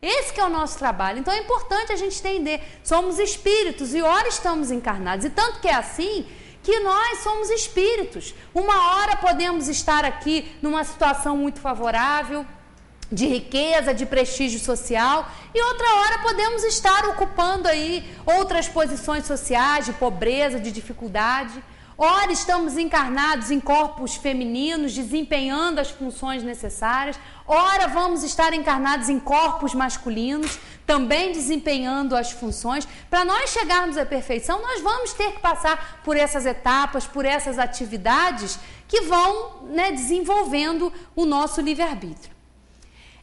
Esse que é o nosso trabalho. Então é importante a gente entender, somos espíritos e ora estamos encarnados. E tanto que é assim que nós somos espíritos. Uma hora podemos estar aqui numa situação muito favorável, de riqueza, de prestígio social, e outra hora podemos estar ocupando aí outras posições sociais, de pobreza, de dificuldade. Ora estamos encarnados em corpos femininos, desempenhando as funções necessárias. Ora vamos estar encarnados em corpos masculinos, também desempenhando as funções. Para nós chegarmos à perfeição, nós vamos ter que passar por essas etapas, por essas atividades que vão, desenvolvendo o nosso livre-arbítrio.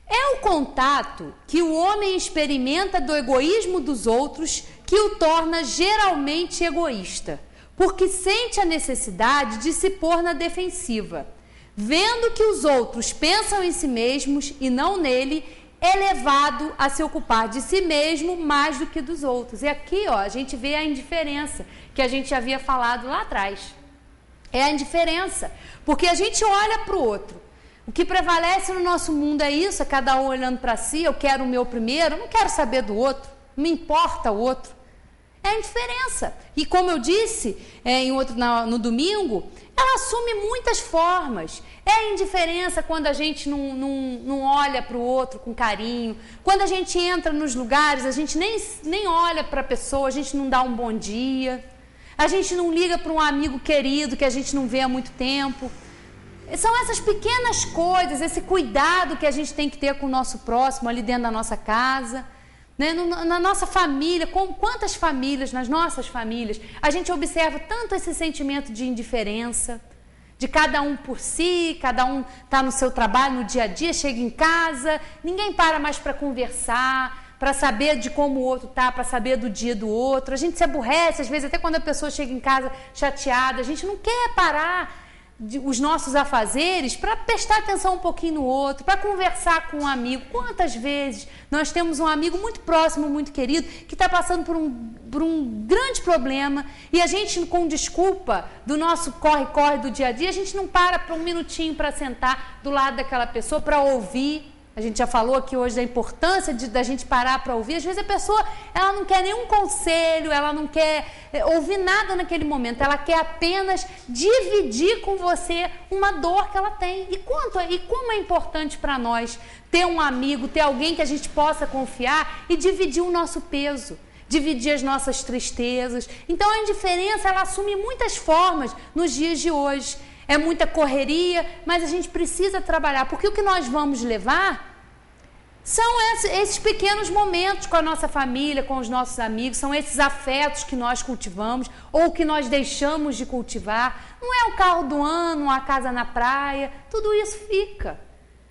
É o contato que o homem experimenta do egoísmo dos outros que o torna geralmente egoísta, porque sente a necessidade de se pôr na defensiva. Vendo que os outros pensam em si mesmos e não nele, é levado a se ocupar de si mesmo mais do que dos outros. E aqui, a gente vê a indiferença que a gente havia falado lá atrás. É a indiferença, porque a gente olha para o outro. O que prevalece no nosso mundo é isso, é cada um olhando para si, eu quero o meu primeiro, eu não quero saber do outro, não me importa o outro. É a indiferença. E como eu disse no domingo, ela assume muitas formas. É a indiferença quando a gente não olha para o outro com carinho. Quando a gente entra nos lugares, a gente nem olha para a pessoa, a gente não dá um bom dia. A gente não liga para um amigo querido que a gente não vê há muito tempo. São essas pequenas coisas, esse cuidado que a gente tem que ter com o nosso próximo ali dentro da nossa casa. Na nossa família, quantas famílias, nas nossas famílias, a gente observa tanto esse sentimento de indiferença, de cada um por si, cada um está no seu trabalho, no dia a dia, chega em casa, ninguém para mais para conversar, para saber de como o outro está, para saber do dia do outro. A gente se aborrece, às vezes, até quando a pessoa chega em casa chateada, a gente não quer parar os nossos afazeres para prestar atenção um pouquinho no outro, para conversar com um amigo. Quantas vezes nós temos um amigo muito próximo, muito querido, que está passando por um grande problema e a gente, com desculpa do nosso corre-corre do dia a dia, a gente não para um minutinho para sentar do lado daquela pessoa para ouvir. A gente já falou aqui hoje da importância da gente parar para ouvir. Às vezes a pessoa ela não quer nenhum conselho, ela não quer ouvir nada naquele momento. Ela quer apenas dividir com você uma dor que ela tem. E como é importante para nós ter um amigo, ter alguém que a gente possa confiar e dividir o nosso peso, dividir as nossas tristezas. Então a indiferença ela assume muitas formas nos dias de hoje. É muita correria, mas a gente precisa trabalhar, porque o que nós vamos levar são esses pequenos momentos com a nossa família, com os nossos amigos, são esses afetos que nós cultivamos ou que nós deixamos de cultivar. Não é o carro do ano, a casa na praia, tudo isso fica.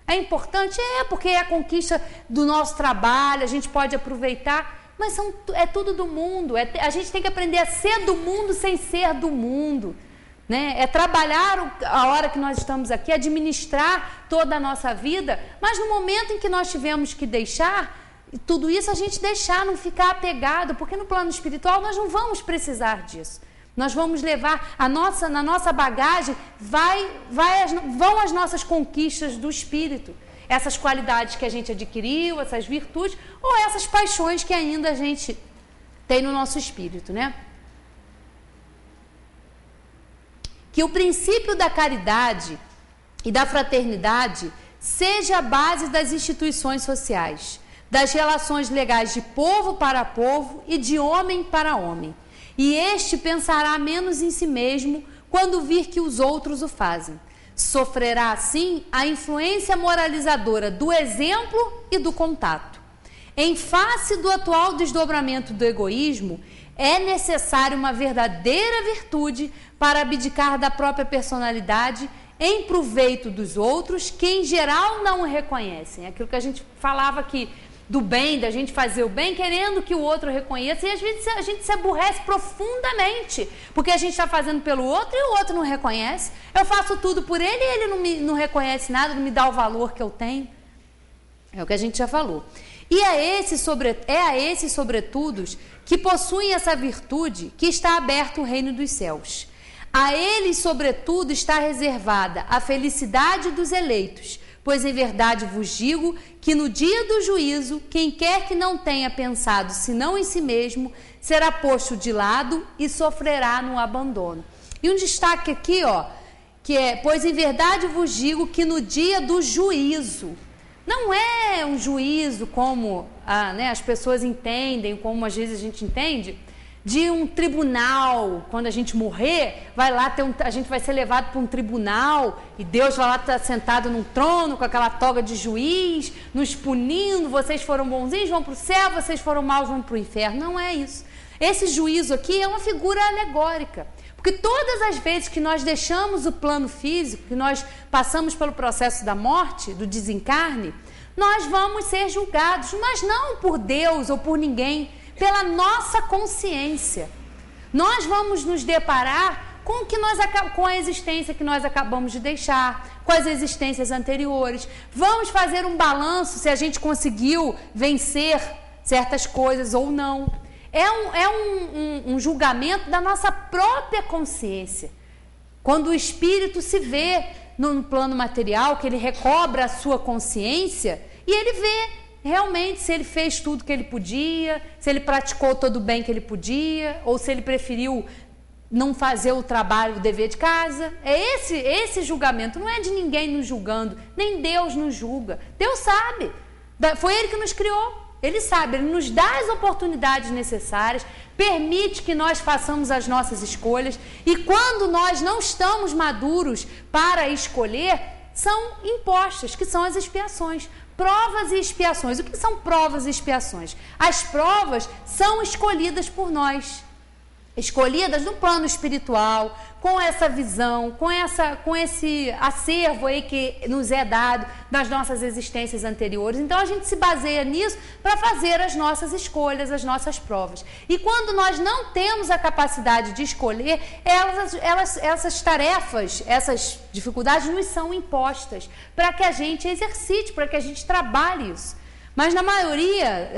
É importante? Porque é a conquista do nosso trabalho, a gente pode aproveitar, mas é tudo do mundo. A gente tem que aprender a ser do mundo sem ser do mundo. É trabalhar a hora que nós estamos aqui, administrar toda a nossa vida, mas no momento em que nós tivemos que deixar, tudo isso a gente deixar, não ficar apegado, porque no plano espiritual nós não vamos precisar disso. Nós vamos levar na nossa bagagem, vão as nossas conquistas do espírito, essas qualidades que a gente adquiriu, essas virtudes, ou essas paixões que ainda a gente tem no nosso espírito, Que o princípio da caridade e da fraternidade seja a base das instituições sociais, das relações legais de povo para povo e de homem para homem. E este pensará menos em si mesmo quando vir que os outros o fazem. Sofrerá, assim, a influência moralizadora do exemplo e do contato. Em face do atual desdobramento do egoísmo, é necessário uma verdadeira virtude para abdicar da própria personalidade em proveito dos outros, que em geral não o reconhecem. Aquilo que a gente falava aqui, do bem, da gente fazer o bem, querendo que o outro reconheça, e às vezes a gente se aborrece profundamente, porque a gente está fazendo pelo outro e o outro não reconhece. Eu faço tudo por ele e ele não reconhece nada, não me dá o valor que eu tenho. É o que a gente já falou. E a esses sobretudos que possuem essa virtude que está aberto o reino dos céus. A eles, sobretudo, está reservada a felicidade dos eleitos, Pois em verdade vos digo que no dia do juízo, quem quer que não tenha pensado senão em si mesmo, será posto de lado e sofrerá no abandono. E um destaque aqui, que é, pois em verdade vos digo que no dia do juízo, não é um juízo como as pessoas entendem, como às vezes a gente entende, de um tribunal. Quando a gente morrer, vai lá a gente vai ser levado para um tribunal e Deus vai lá estar sentado num trono com aquela toga de juiz, nos punindo, vocês foram bonzinhos, vão para o céu, vocês foram maus, vão para o inferno. Não é isso. Esse juízo aqui é uma figura alegórica, porque todas as vezes que nós deixamos o plano físico, que nós passamos pelo processo da morte, do desencarne, nós vamos ser julgados, mas não por Deus ou por ninguém, pela nossa consciência. Nós vamos nos deparar com a existência que nós acabamos de deixar, com as existências anteriores. Vamos fazer um balanço se a gente conseguiu vencer certas coisas ou não. É um julgamento da nossa própria consciência. Quando o espírito se vê no plano material, que ele recobra a sua consciência e ele vê realmente se ele fez tudo que ele podia, se ele praticou todo o bem que ele podia, ou se ele preferiu não fazer o trabalho, o dever de casa. É esse julgamento, não é de ninguém nos julgando, nem Deus nos julga. Deus sabe, foi Ele que nos criou. Ele sabe, Ele nos dá as oportunidades necessárias, permite que nós façamos as nossas escolhas, e quando nós não estamos maduros para escolher, são impostas, que são as expiações. Provas e expiações. O que são provas e expiações? As provas são escolhidas por nós, escolhidas no plano espiritual, com essa visão, com esse acervo aí que nos é dado das nossas existências anteriores. Então a gente se baseia nisso para fazer as nossas escolhas, as nossas provas. E quando nós não temos a capacidade de escolher, essas tarefas, essas dificuldades nos são impostas para que a gente exercite, para que a gente trabalhe isso. Mas na maioria,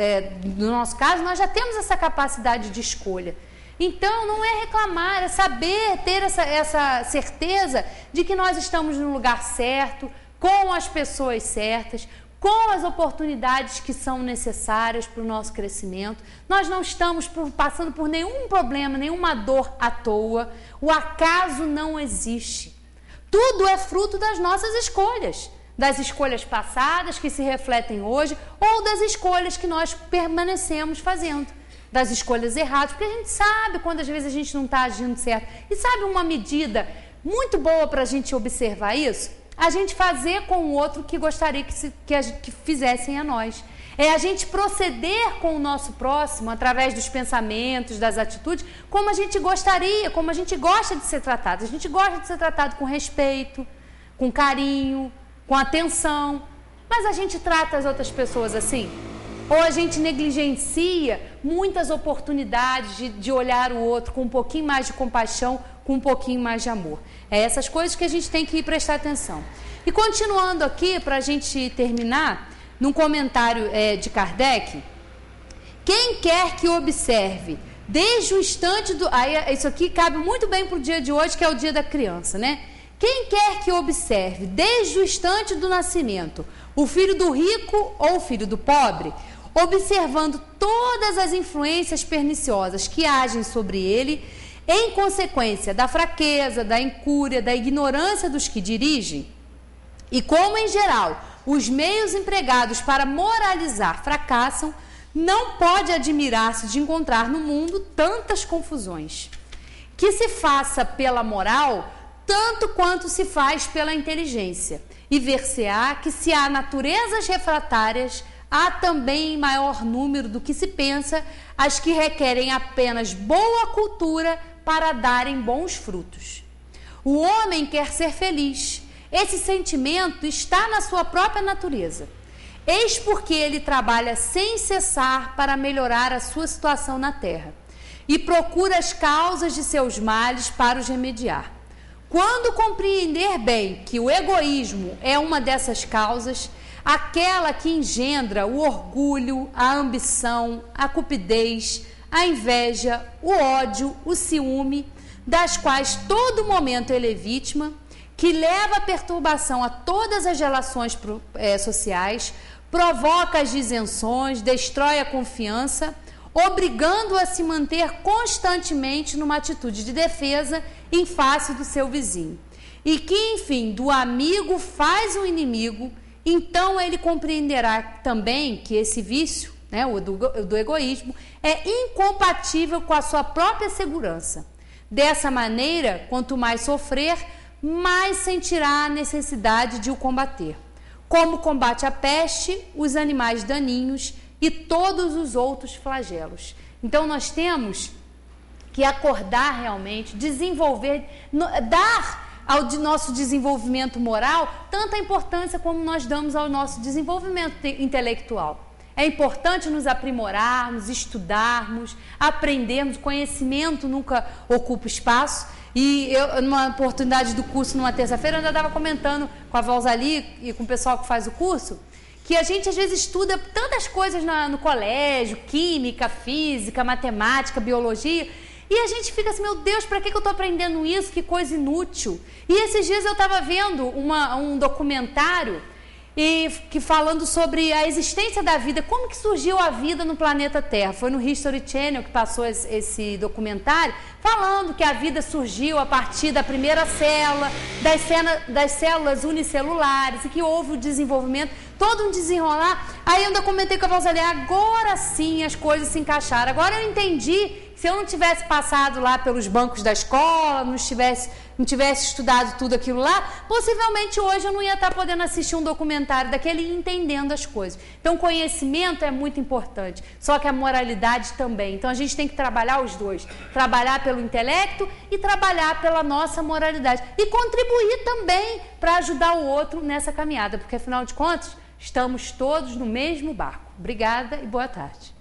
no nosso caso, nós já temos essa capacidade de escolha. Então, não é reclamar, é saber, ter essa certeza de que nós estamos no lugar certo, com as pessoas certas, com as oportunidades que são necessárias para o nosso crescimento. Nós não estamos passando por nenhum problema, nenhuma dor à toa. O acaso não existe. Tudo é fruto das nossas escolhas, das escolhas passadas que se refletem hoje ou das escolhas que nós permanecemos fazendo. Das escolhas erradas, porque a gente sabe quando às vezes a gente não está agindo certo. E sabe uma medida muito boa para a gente observar isso? A gente fazer com o outro o que gostaria que fizessem a nós. É a gente proceder com o nosso próximo, através dos pensamentos, das atitudes, como a gente gostaria, como a gente gosta de ser tratado. A gente gosta de ser tratado com respeito, com carinho, com atenção. Mas a gente trata as outras pessoas assim? Ou a gente negligencia muitas oportunidades de olhar o outro com um pouquinho mais de compaixão, com um pouquinho mais de amor. É essas coisas que a gente tem que prestar atenção. E continuando aqui, para a gente terminar, num comentário de Kardec, quem quer que observe, desde o instante do... Aí, isso aqui cabe muito bem para o dia de hoje, que é o dia da criança, né? Quem quer que observe, desde o instante do nascimento, o filho do rico ou o filho do pobre, observando todas as influências perniciosas que agem sobre ele, em consequência da fraqueza, da incúria, da ignorância dos que dirigem, e como, em geral, os meios empregados para moralizar fracassam, não pode admirar-se de encontrar no mundo tantas confusões. Que se faça pela moral tanto quanto se faz pela inteligência, e ver-se-á que se há naturezas refratárias, há também em maior número do que se pensa as que requerem apenas boa cultura para darem bons frutos. O homem quer ser feliz. Esse sentimento está na sua própria natureza. Eis porque ele trabalha sem cessar para melhorar a sua situação na terra e procura as causas de seus males para os remediar. Quando compreender bem que o egoísmo é uma dessas causas, aquela que engendra o orgulho, a ambição, a cupidez, a inveja, o ódio, o ciúme, das quais todo momento ele é vítima, que leva a perturbação a todas as relações sociais, provoca as disenções, destrói a confiança, obrigando-o a se manter constantemente numa atitude de defesa em face do seu vizinho. E que, enfim, do amigo faz um inimigo, então ele compreenderá também que esse vício, né, o do egoísmo, é incompatível com a sua própria segurança. Dessa maneira, quanto mais sofrer, mais sentirá a necessidade de o combater. Como combate a peste, os animais daninhos e todos os outros flagelos. Então nós temos que acordar realmente, desenvolver, dar ao nosso desenvolvimento moral tanta importância como nós damos ao nosso desenvolvimento intelectual. É importante nos aprimorarmos, estudarmos, aprendermos. Conhecimento nunca ocupa espaço. E eu, numa oportunidade do curso, numa terça-feira, eu ainda estava comentando com a Valzali e com o pessoal que faz o curso, que a gente às vezes estuda tantas coisas no colégio, química, física, matemática, biologia, e a gente fica assim, meu Deus, para que eu estou aprendendo isso? Que coisa inútil. E esses dias eu estava vendo um documentário que falando sobre a existência da vida, como que surgiu a vida no planeta Terra. Foi no History Channel que passou esse documentário, falando que a vida surgiu a partir da primeira célula, das células unicelulares, e que houve o desenvolvimento, todo um desenrolar. Aí eu ainda comentei com a Valzali, agora sim as coisas se encaixaram. Agora eu entendi. Se eu não tivesse passado lá pelos bancos da escola, não tivesse estudado tudo aquilo lá, possivelmente hoje eu não ia estar podendo assistir um documentário daquele e entendendo as coisas. Então, conhecimento é muito importante, só que a moralidade também. Então, a gente tem que trabalhar os dois. Trabalhar pelo intelecto e trabalhar pela nossa moralidade. E contribuir também para ajudar o outro nessa caminhada, porque, afinal de contas, estamos todos no mesmo barco. Obrigada e boa tarde.